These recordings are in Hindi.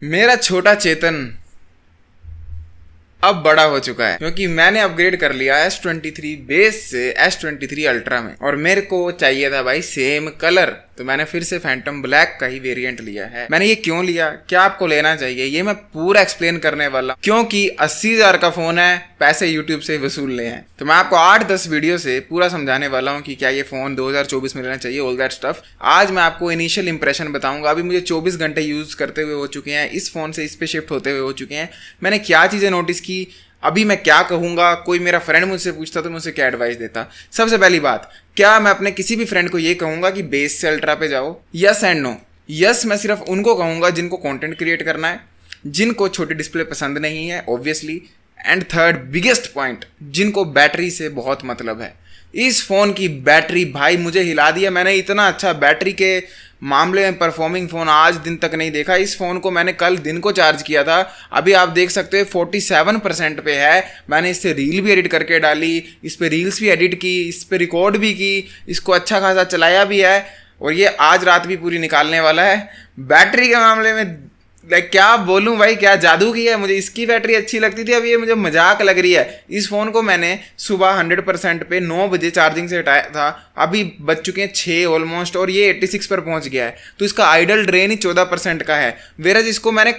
मेरा छोटा चेतन अब बड़ा हो चुका है क्योंकि मैंने अपग्रेड कर लिया S23 बेस से S23 अल्ट्रा में। और मेरे को चाहिए था भाई सेम कलर, तो मैंने फिर से फैंटम ब्लैक का ही वेरिएंट लिया है। मैंने ये क्यों लिया, क्या आपको लेना चाहिए, ये मैं पूरा एक्सप्लेन करने वाला हूं। क्योंकि 80,000 का फोन है, पैसे यूट्यूब से वसूलने हैं, तो मैं आपको 8-10 वीडियो से पूरा समझाने वाला हूँ कि क्या ये फोन 2024 में लेना चाहिए, ऑल दैट स्टफ। आज मैं आपको इनिशियल इंप्रेशन बताऊंगा। अभी मुझे 24 घंटे यूज करते हुए हो चुके हैं, इस फोन से इस पे शिफ्ट होते हुए हो चुके हैं। मैंने क्या चीजें नोटिस की, अभी मैं क्या कहूंगा, कोई मेरा फ्रेंड मुझसे पूछता तो मैं उसे क्या एडवाइस देता। सबसे पहली बात, क्या मैं अपने किसी भी फ्रेंड को ये कहूंगा कि बेस से अल्ट्रा पे जाओ? Yes and no. यस, मैं सिर्फ उनको कहूंगा जिनको कंटेंट क्रिएट करना है, जिनको छोटी डिस्प्ले पसंद नहीं है obviously. And third biggest point, जिनको बैटरी से बहुत मतलब है। इस फोन की बैटरी भाई मुझे हिला दिया। मैंने इतना अच्छा बैटरी के मामले में परफॉर्मिंग फोन आज दिन तक नहीं देखा। इस फोन को मैंने कल दिन को चार्ज किया था, अभी आप देख सकते हो 47% पे है। मैंने इससे रील भी एडिट करके डाली, इस पे रील्स भी एडिट की, इस पे रिकॉर्ड भी की, इसको अच्छा खासा चलाया भी है, और ये आज रात भी पूरी निकालने वाला है। बैटरी के मामले में क्या बोलूं भाई, क्या जादू किया है। मुझे इसकी बैटरी अच्छी लगती थी, अब ये मुझे मजाक लग रही है। इस फोन को मैंने सुबह 100% पे 9 बजे चार्जिंग से हटाया था, अभी बज चुके हैं 6 ऑलमोस्ट, और ये 86 पर पहुंच गया है। तो इसका आइडल ड्रेन ही 14% का है, वेरज इसको मैंने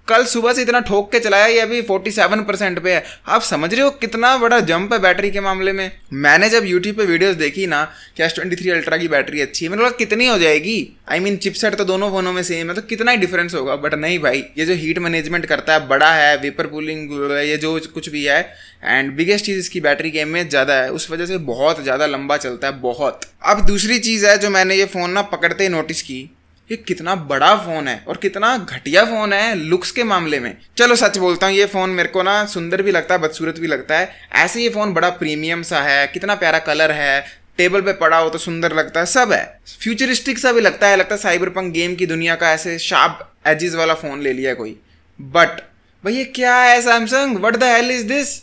कल सुबह से इतना ठोक के चलाया, ये अभी 47% पे है। आप समझ रहे हो कितना बड़ा जंप है बैटरी के मामले में। मैंने जब यूट्यूब पे वीडियोस देखी ना कि S23 अल्ट्रा की बैटरी अच्छी है, मैंने बोला कितनी हो जाएगी, आई मीन चिपसेट तो दोनों फोनों में सेम है, तो कितना ही डिफरेंस होगा। बट नहीं भाई, ये जो हीट मैनेजमेंट करता है, बड़ा है, वेपर कूलिंग, ये जो कुछ भी है, एंड बिगेस्ट चीज़ इसकी बैटरी की एमएच ज़्यादा है, उस वजह से बहुत ज़्यादा लंबा चलता है, बहुत। अब दूसरी चीज़ है जो मैंने ये फ़ोन ना पकड़ते ही नोटिस की, ये कितना बड़ा फोन है और कितना घटिया फोन है लुक्स के मामले में। चलो सच बोलता हूँ, ये फोन मेरे को ना सुंदर भी लगता है, बदसूरत भी लगता है। ऐसे ये फोन बड़ा प्रीमियम सा है, कितना प्यारा कलर है, टेबल पे पड़ा हो तो सुंदर लगता है, सब है। फ्यूचरिस्टिक सा भी लगता है साइबरपंक गेम की दुनिया का ऐसे शार्प एजेस वाला फोन ले लिया कोई। बट भाई ये क्या है Samsung, what the hell is this?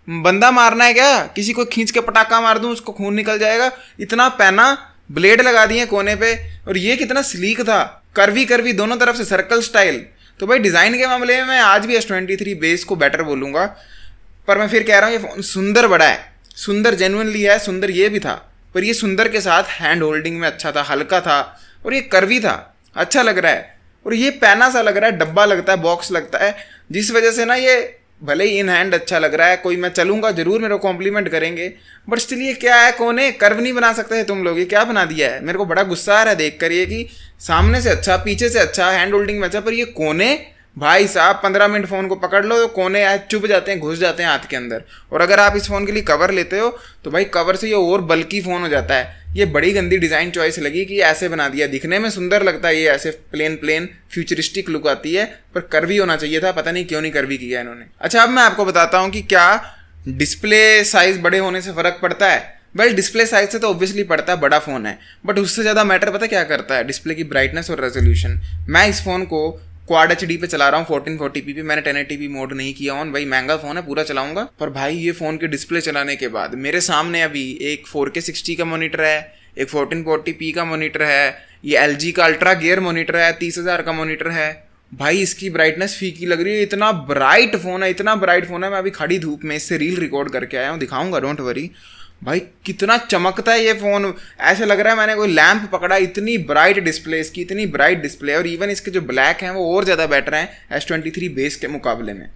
बंदा मारना है क्या? किसी को खींच के पटाखा मार दूं उसको खून निकल जाएगा? इतना पैना ब्लेड लगा दिए कोने पे, और ये कितना स्लीक था, कर्वी कर्वी दोनों तरफ से सर्कल स्टाइल। तो भाई डिज़ाइन के मामले में मैं आज भी S23 बेस को बेटर बोलूँगा। पर मैं फिर कह रहा हूँ ये फ़ोन सुंदर बड़ा है, सुंदर जेन्युइनली है, सुंदर ये भी था। पर ये सुंदर के साथ हैंड होल्डिंग में अच्छा था, हल्का था, और ये कर्वी था, अच्छा लग रहा है। और ये पैना सा लग रहा है, डब्बा लगता है, बॉक्स लगता है, जिस वजह से ना ये भले ही इन हैंड अच्छा लग रहा है। कोई मैं चलूंगा जरूर मेरे को कॉम्प्लीमेंट करेंगे, बट स्टिल ये क्या है, कोने कर्व नहीं बना सकते तुम लोग, ये क्या बना दिया है? मेरे को बड़ा गुस्सा आ रहा है देख कर ये कि सामने से अच्छा, पीछे से अच्छा, हैंड होल्डिंग में अच्छा, पर ये कोने भाई साहब 15 मिनट फ़ोन को पकड़ लो तो कोने चुभ जाते हैं, घुस जाते हैं हाथ के अंदर। और अगर आप इस फ़ोन के लिए कवर लेते हो तो भाई कवर से ये और बल्कि फ़ोन हो जाता है। ये बड़ी गंदी डिज़ाइन चॉइस लगी कि ऐसे बना दिया, दिखने में सुंदर लगता है, ये ऐसे प्लेन प्लेन फ्यूचरिस्टिक लुक आती है, पर कर्वी होना चाहिए था, पता नहीं क्यों नहीं कर्वी किया इन्होंने। अच्छा, अब मैं आपको बताता हूँ कि क्या डिस्प्ले साइज़ बड़े होने से फ़र्क पड़ता है। वेल, डिस्प्ले साइज से तो ऑब्वियसली पड़ता है, बड़ा फ़ोन है, बट उससे ज़्यादा मैटर पता क्या करता है? डिस्प्ले की ब्राइटनेस और रेजोल्यूशन। मैं इस फ़ोन को क्वाड HD पे चला रहा हूँ 1440p पे, मैंने 1080p मोड नहीं किया ऑन। भाई महंगा फ़ोन है, पूरा चलाऊंगा। पर भाई ये फ़ोन के डिस्प्ले चलाने के बाद मेरे सामने अभी एक 4K 60 का मोनीटर है, एक 1440p का मोनीटर है, ये LG का अल्ट्रा गियर मोनीटर है, 30,000 का मोनीटर है। भाई इसकी ब्राइटनेस फीकी लग रही है, इतना ब्राइट फ़ोन है, इतना ब्राइट फ़ोन है। मैं अभी खड़ी धूप में इससे रील रिकॉर्ड करके आया हूँ, दिखाऊंगा, डोंट वरी। भाई कितना चमकता है ये फ़ोन, ऐसा लग रहा है मैंने कोई लैंप पकड़ा, इतनी ब्राइट डिस्प्ले इसकी, इतनी ब्राइट डिस्प्ले। और इवन इसके जो ब्लैक हैं वो और ज़्यादा बेटर हैं S23 बेस के मुकाबले में।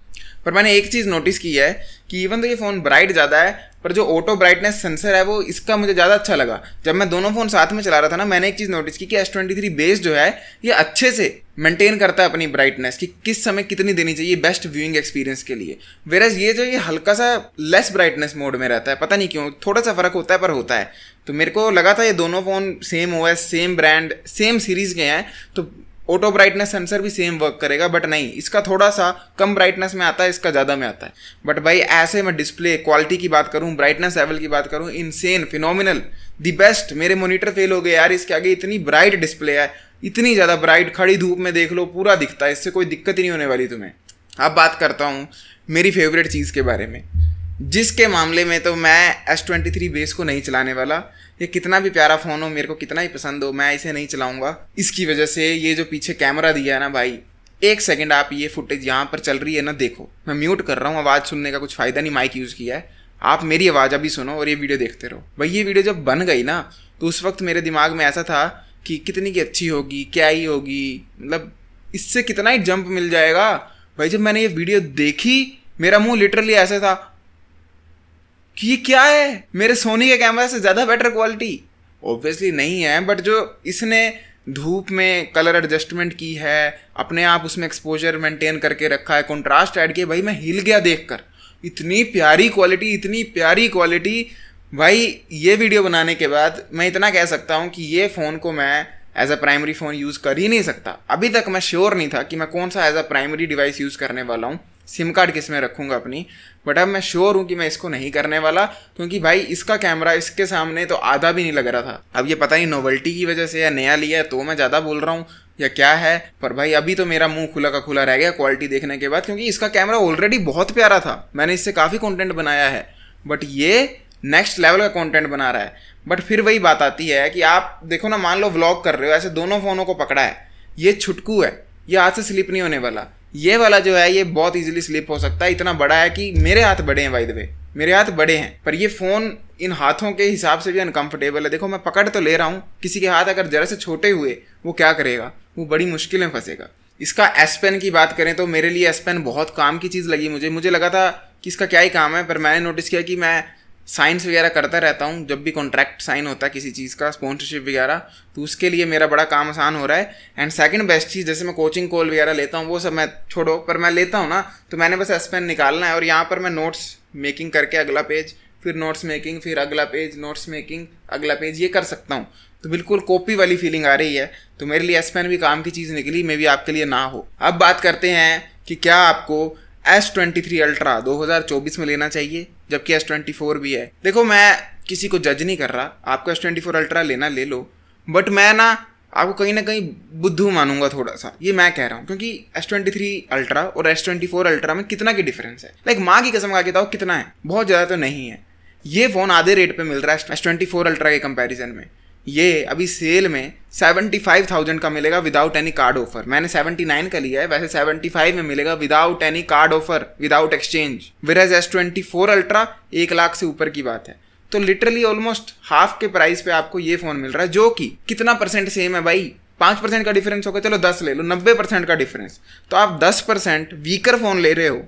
पर मैंने एक चीज़ नोटिस की है कि इवन तो ये फ़ोन ब्राइट ज़्यादा है, पर जो ऑटो ब्राइटनेस सेंसर है वो इसका मुझे ज़्यादा अच्छा लगा। जब मैं दोनों फ़ोन साथ में चला रहा था ना, मैंने एक चीज़ नोटिस की कि S23 बेस जो है ये अच्छे से मेंटेन करता है अपनी ब्राइटनेस कि किस समय कितनी देनी चाहिए बेस्ट व्यूइंग एक्सपीरियंस के लिए। वेरस ये हल्का सा लेस ब्राइटनेस मोड में रहता है, पता नहीं क्यों, थोड़ा सा फ़र्क होता है पर होता है। तो मेरे को लगा था ये दोनों phone same OS, same brand, same series के हैं, तो ऑटो ब्राइटनेस सेंसर भी सेम वर्क करेगा। बट नहीं, इसका थोड़ा सा कम ब्राइटनेस में आता है, इसका ज़्यादा में आता है। बट भाई ऐसे मैं डिस्प्ले क्वालिटी की बात करूँ, ब्राइटनेस लेवल की बात करूँ, इनसेन, फिनोमिनल, द बेस्ट। मेरे मोनीटर फेल हो गए यार इसके आगे, इतनी ब्राइट डिस्प्ले है, इतनी ज़्यादा ब्राइट, खड़ी धूप में देख लो पूरा दिखता है, इससे कोई दिक्कत ही नहीं होने वाली तुम्हें। अब बात करता हूँ मेरी फेवरेट चीज़ के बारे में, जिसके मामले में तो मैं S23 बेस को नहीं चलाने वाला। ये कितना भी प्यारा फ़ोन हो, मेरे को कितना ही पसंद हो, मैं इसे नहीं चलाऊंगा। इसकी वजह से ये जो पीछे कैमरा दिया है ना भाई, एक सेकंड आप ये फुटेज यहाँ पर चल रही है ना देखो, मैं म्यूट कर रहा हूँ, आवाज़ सुनने का कुछ फ़ायदा नहीं, माइक यूज़ किया है, आप मेरी आवाज़ अभी सुनो और ये वीडियो देखते रहो। भाई ये वीडियो जब बन गई ना तो उस वक्त मेरे दिमाग में ऐसा था कि कितनी की अच्छी होगी, क्या ही होगी, मतलब इससे कितना ही जंप मिल जाएगा। भाई जब मैंने ये वीडियो देखी मेरा मुंह लिटरली ऐसा था कि ये क्या है, मेरे सोनी के कैमरा से ज़्यादा बेटर क्वालिटी। ऑब्वियसली नहीं है, बट जो इसने धूप में कलर एडजस्टमेंट की है, अपने आप उसमें एक्सपोजर मेंटेन करके रखा है, कंट्रास्ट ऐड किया, भाई मैं हिल गया देखकर। इतनी प्यारी क्वालिटी, इतनी प्यारी क्वालिटी। भाई ये वीडियो बनाने के बाद मैं इतना कह सकता हूँ कि ये फ़ोन को मैं as a primary phone use कर ही नहीं सकता। अभी तक मैं श्योर नहीं था कि मैं कौन सा as a primary device use करने वाला हूँ, सिम कार्ड किस में रखूँगा अपनी, बट अब मैं श्योर हूँ कि मैं इसको नहीं करने वाला, क्योंकि भाई इसका कैमरा इसके सामने तो आधा भी नहीं लग रहा था। अब ये पता नहीं नोवेल्टी की वजह से या नया लिया है तो मैं ज़्यादा बोल रहा हूँ या क्या है, पर भाई अभी तो मेरा मुंह खुला का खुला रह गया क्वालिटी देखने के बाद, क्योंकि इसका कैमरा ऑलरेडी बहुत प्यारा था, मैंने इससे काफ़ी कंटेंट बनाया है, बट ये नेक्स्ट लेवल का कंटेंट बना रहा है। बट फिर वही बात आती है कि आप देखो ना, मान लो व्लॉग कर रहे हो, ऐसे दोनों फ़ोनों को पकड़ा है, ये छुटकू है, ये हाथ से स्लिप नहीं होने वाला, ये वाला जो है ये बहुत इजीली स्लिप हो सकता है, इतना बड़ा है कि मेरे हाथ बड़े हैं, बाय द वे मेरे हाथ बड़े हैं, पर ये फ़ोन इन हाथों के हिसाब से भी अनकंफर्टेबल है। देखो मैं पकड़ तो ले रहा हूँ, किसी के हाथ अगर जरा से छोटे हुए वो क्या करेगा, वो बड़ी मुश्किल में फंसेगा। इसका एस पेन की बात करें तो मेरे लिए एस पेन बहुत काम की चीज़ लगी मुझे लगा था कि इसका क्या ही काम है, पर मैंने नोटिस किया कि मैं साइंस वगैरह करता रहता हूँ, जब भी कॉन्ट्रैक्ट साइन होता है किसी चीज़ का, स्पॉन्सरशिप वगैरह, तो उसके लिए मेरा बड़ा काम आसान हो रहा है। एंड सेकंड बेस्ट चीज़, जैसे मैं कोचिंग कॉल वगैरह लेता हूँ वो सब मैं छोड़ो, पर मैं लेता हूँ ना तो मैंने बस एस पेन निकालना है और यहाँ पर मैं नोट्स मेकिंग करके अगला पेज, फिर नोट्स मेकिंग, फिर अगला पेज, नोट्स मेकिंग, अगला पेज, ये कर सकता हूँ। तो बिल्कुल कॉपी वाली फीलिंग आ रही है, तो मेरे लिए एस पेन भी काम की चीज़ निकली, मे भी आपके लिए ना हो। अब बात करते हैं कि क्या आपको S23 अल्ट्रा 2024 में लेना चाहिए, जबकि S24 भी है। देखो मैं किसी को जज नहीं कर रहा, आपको S24 अल्ट्रा लेना ले लो, बट मैं ना आपको कहीं ना कहीं बुद्धू मानूंगा थोड़ा सा, ये मैं कह रहा हूँ, क्योंकि S23 अल्ट्रा और S24 अल्ट्रा में कितना की डिफरेंस है, लाइक माँ की कसम खा के बताओ कितना है, बहुत ज़्यादा तो नहीं है। ये फ़ोन आधे रेट पे मिल रहा है S24 अल्ट्रा के कंपैरिजन में। ये अभी सेल में 75,000 का मिलेगा विदाउट एनी कार्ड ऑफर, मैंने 79 का लिया है, वैसे 75 में मिलेगा without any card offer, without exchange. वेराज S24 अल्ट्रा 1 लाख से ऊपर की बात है, तो लिटरली ऑलमोस्ट हाफ के प्राइस पे आपको ये फ़ोन मिल रहा है, जो कि कितना परसेंट सेम है भाई, 5% का डिफरेंस होगा, चलो 10 ले लो, 90% का डिफरेंस, तो आप 10% वीकर फ़ोन ले रहे हो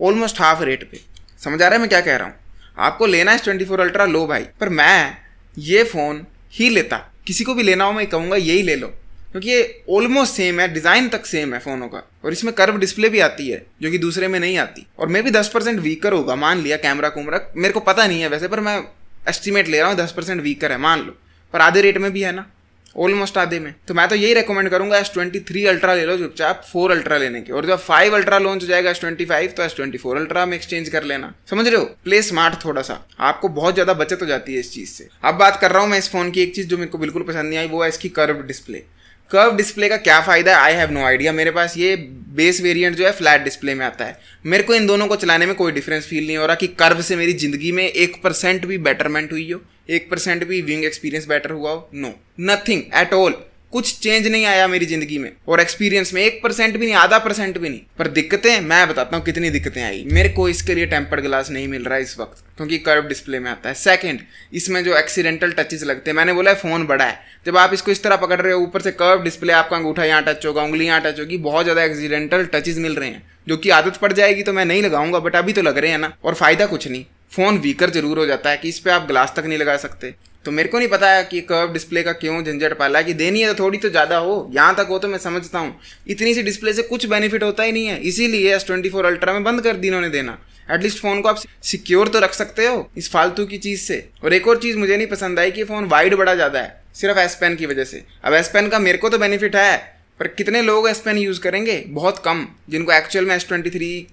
ऑलमोस्ट हाफ रेट पे। समझ आ रहा है मैं क्या कह रहा हूँ? आपको लेना है S24 अल्ट्रा लो भाई, पर मैं ये फ़ोन ही लेता, किसी को भी लेना हो मैं कहूँगा यही ले लो, क्योंकि ये ऑलमोस्ट सेम है, डिज़ाइन तक सेम है फ़ोनों का, और इसमें कर्व डिस्प्ले भी आती है जो कि दूसरे में नहीं आती, और मैं भी 10% वीकर होगा, मान लिया कैमरा कुमरा मेरे को पता नहीं है वैसे, पर मैं एस्टिमेट ले रहा हूँ 10% वीकर है मान लो, पर आधे रेट में भी है ना, ऑलमोस्ट आधे में। तो मैं तो यही रेकमेंड करूंगा S23 अल्ट्रा ले लो चुपचाप 4 अल्ट्रा लेने के, और जब 5 अल्ट्रा लॉन्च हो जाएगा S25 तो S24 अल्ट्रा में एक्सचेंज कर लेना। समझ रहे हो? प्ले स्मार्ट, थोड़ा सा आपको बहुत ज़्यादा बचत हो जाती है इस चीज़ से। अब बात कर रहा हूँ मैं इस फ़ोन की, एक चीज़ जो मेरे को बिल्कुल पसंद नहीं आई वो है इसकी कर्व डिस्प्ले। कर्व डिस्प्ले का क्या फ़ायदा है, आई हैव नो आइडिया। मेरे पास ये बेस वेरिएंट जो है फ्लैट डिस्प्ले में आता है, मेरे को इन दोनों को चलाने में कोई डिफरेंस फील नहीं हो रहा कि कर्व से मेरी ज़िंदगी में 1% भी बेटरमेंट हुई हो, 1% भी विंग एक्सपीरियंस बेटर हुआ हो, नो, नथिंग एट ऑल, कुछ चेंज नहीं आया मेरी ज़िंदगी में, और एक्सपीरियंस में 1% भी नहीं, आधा % भी नहीं। पर दिक्कतें मैं बताता हूँ कितनी दिक्कतें आई। मेरे को इसके लिए टेम्पर्ड ग्लास नहीं मिल रहा है इस वक्त, क्योंकि कर्व डिस्प्ले में आता है। सेकंड, इसमें जो एक्सीडेंटल टचेस लगते हैं, मैंने बोला है फ़ोन बड़ा है, जब आप इसको इस तरह पकड़ रहे हो, ऊपर से कर्व डिस्प्ले, आपका अंगूठा यहाँ टच होगा, उंगली यहाँ टच होगी, बहुत ज़्यादा एक्सीडेंटल टचेस मिल रहे हैं, जो कि आदत पड़ जाएगी तो मैं नहीं लगाऊंगा, बट अभी तो लग रहे हैं ना, और फ़ायदा कुछ नहीं, फ़ोन वीकर जरूर हो जाता है कि इस पर आप ग्लास तक नहीं लगा सकते। तो मेरे को नहीं पता है कि कर्व डिस्प्ले का क्यों झंझट पाला है, कि देनी है तो थोड़ी तो ज़्यादा हो, यहाँ तक हो तो मैं समझता हूँ, इतनी सी डिस्प्ले से कुछ बेनिफिट होता ही नहीं है, इसीलिए S24 अल्ट्रा में बंद कर दी इन्होंने देना। एटलीस्ट फ़ोन को आप सिक्योर तो रख सकते हो इस फालतू की चीज़ से। और एक और चीज़ मुझे नहीं पसंद आई कि फ़ोन वाइड बड़ा ज़्यादा है, सिर्फ S पेन की वजह से। अब S पेन का मेरे को तो बेनिफिट है, पर कितने लोग S पेन यूज़ करेंगे? बहुत कम, जिनको एक्चुअल में S23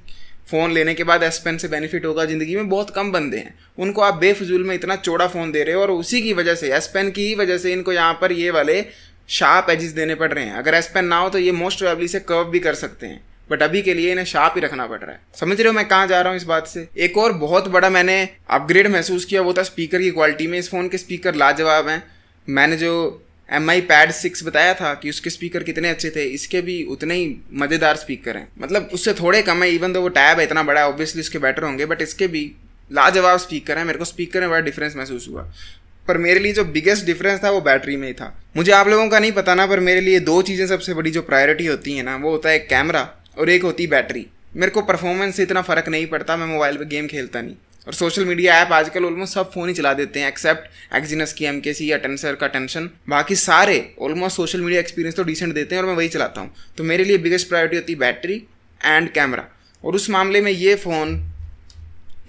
फ़ोन लेने के बाद S पेन से बेनिफिट होगा ज़िंदगी में, बहुत कम बंदे हैं। उनको आप बेफजूल में इतना चौड़ा फ़ोन दे रहे हो, और उसी की वजह से, S पेन की ही वजह से इनको यहाँ पर ये वाले शार्प एजेस देने पड़ रहे हैं। अगर S पेन ना हो तो ये मोस्ट प्रोबेबली से कर्व भी कर सकते हैं, बट अभी के लिए इन्हें शार्प ही रखना पड़ रहा है। समझ रहे हो मैं कहाँ जा रहा हूँ इस बात से? एक और बहुत बड़ा मैंने अपग्रेड महसूस किया वो था स्पीकर की क्वालिटी में। इस फ़ोन के स्पीकर लाजवाब हैं। मैंने जो MI Pad 6 बताया था कि उसके स्पीकर कितने अच्छे थे, इसके भी उतने ही मज़ेदार स्पीकर हैं, मतलब उससे थोड़े कम है। इवन तो वो टैब है इतना बड़ा है, ऑब्वियसली उसके बेटर होंगे, बट इसके भी लाजवाब स्पीकर है। मेरे को स्पीकर में बड़ा डिफरेंस महसूस हुआ, पर मेरे लिए जो बिगेस्ट डिफरेंस था वो बैटरी में ही था। मुझे आप लोगों का नहीं पता ना, पर मेरे लिए दो चीज़ें सबसे बड़ी जो प्रायोरिटी होती है ना, वो होता है कैमरा और एक होती है बैटरी। मेरे को परफॉर्मेंस से इतना फ़र्क नहीं पड़ता, मैं मोबाइल पे गेम खेलता नहीं, और सोशल मीडिया ऐप आजकल ऑलमोस्ट सब फ़ोन ही चला देते हैं एक्सेप्ट एक्जीनस की MKC या टेंसर का टेंशन। बाकी सारे ऑलमोस्ट सोशल मीडिया एक्सपीरियंस तो डिसेंट देते हैं और मैं वही चलाता हूँ। तो मेरे लिए बिगेस्ट प्रायोरिटी होती है बैटरी एंड कैमरा, और उस मामले में ये फ़ोन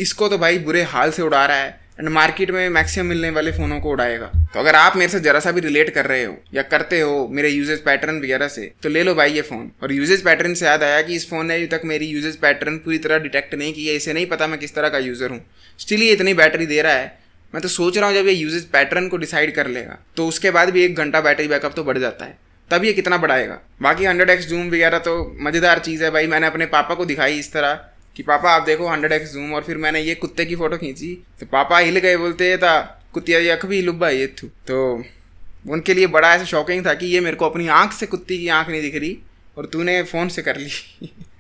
इसको तो भाई बुरे हाल से उड़ा रहा है, एंड मार्केट में मैक्सिमम मिलने वाले फ़ोनों को उड़ाएगा। तो अगर आप मेरे से ज़रा सा भी रिलेट कर रहे हो या करते हो मेरे यूजेज पैटर्न वगैरह से, तो ले लो भाई ये फ़ोन। और यूजेज पैटर्न से याद आया कि इस फ़ोन ने अभी तक मेरी यूजेज पैटर्न पूरी तरह डिटेक्ट नहीं किया। इसे नहीं पता मैं किस तरह का यूज़र हूँ, स्टिल ये इतनी बैटरी दे रहा है। मैं तो सोच रहा हूँ जब ये यूजेज पैटर्न को डिसाइड कर लेगा तो उसके बाद भी 1 घंटा बैटरी बैकअप तो बढ़ जाता है, तब ये कितना बढ़ाएगा। बाकी 100x जूम वगैरह तो मज़ेदार चीज़ है भाई। मैंने अपने पापा को दिखाई इस तरह कि पापा आप देखो 100x जूम, और फिर मैंने ये कुत्ते की फ़ोटो खींची तो पापा हिल गए, बोलते था कुत्तिया ये अख भी लुब्बा ये थू। तो उनके लिए बड़ा ऐसा शॉकिंग था कि ये मेरे को अपनी आँख से कुत्ती की आँख नहीं दिख रही और तूने फ़ोन से कर ली।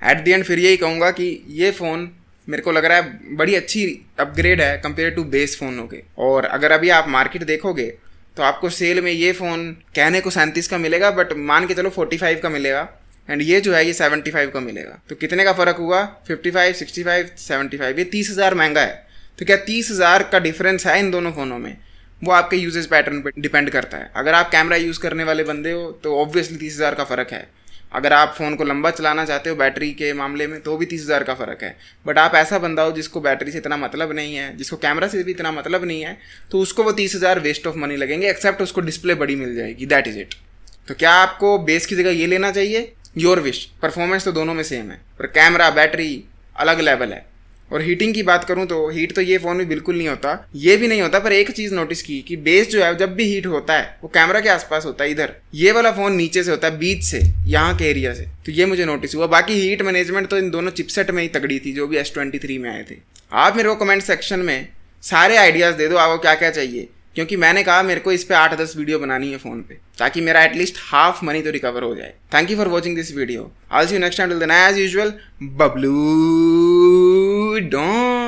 एट द एंड फिर यही कहूँगा कि ये फ़ोन मेरे को लग रहा है बड़ी अच्छी अपग्रेड है कंपेयर टू बेस फ़ोनों के। और अगर अभी आप मार्केट देखोगे तो आपको सेल में ये फ़ोन कहने को 37 का मिलेगा, बट मान के चलो 45 का मिलेगा, एंड ये जो है ये 75 का मिलेगा। तो कितने का फ़र्क हुआ? 55, 65, 75। ये 30,000 महंगा है। तो क्या 30,000 का डिफरेंस है इन दोनों फ़ोनों में? वो आपके यूजेज पैटर्न पे डिपेंड करता है। अगर आप कैमरा यूज़ करने वाले बंदे हो तो ऑब्वियसली 30,000 का फ़र्क है। अगर आप फ़ोन को लंबा चलाना चाहते हो बैटरी के मामले में तो भी 30,000 का फ़र्क है। बट आप ऐसा बंदा हो जिसको बैटरी से इतना मतलब नहीं है, जिसको कैमरा से भी इतना मतलब नहीं है, तो उसको वो 30,000 वेस्ट ऑफ मनी लगेंगे, एक्सेप्ट उसको डिस्प्ले बड़ी मिल जाएगी। That is it. तो क्या आपको बेस की जगह ये लेना चाहिए? Your wish. परफॉर्मेंस तो दोनों में सेम है, पर कैमरा बैटरी अलग लेवल है। और हीटिंग की बात करूं तो हीट तो ये फ़ोन में बिल्कुल नहीं होता, ये भी नहीं होता। पर एक चीज़ नोटिस की कि बेस जो है जब भी हीट होता है वो कैमरा के आसपास होता है, इधर। ये वाला फ़ोन नीचे से होता है, बीच से, यहाँ के एरिया से। तो ये मुझे नोटिस हुआ। बाकी हीट मैनेजमेंट तो इन दोनों चिपसेट में ही तगड़ी थी जो भी S23 में आए थे। आप मेरे को कमेंट सेक्शन में सारे आइडियाज़ दे दो आपको क्या क्या चाहिए, क्योंकि मैंने कहा मेरे को इस पे 8-10 वीडियो बनानी है फ़ोन पे, ताकि मेरा एटलीस्ट हाफ मनी तो रिकवर हो जाए। Thank you for watching this video. I will see you next time. Till then as usual, Bablu don.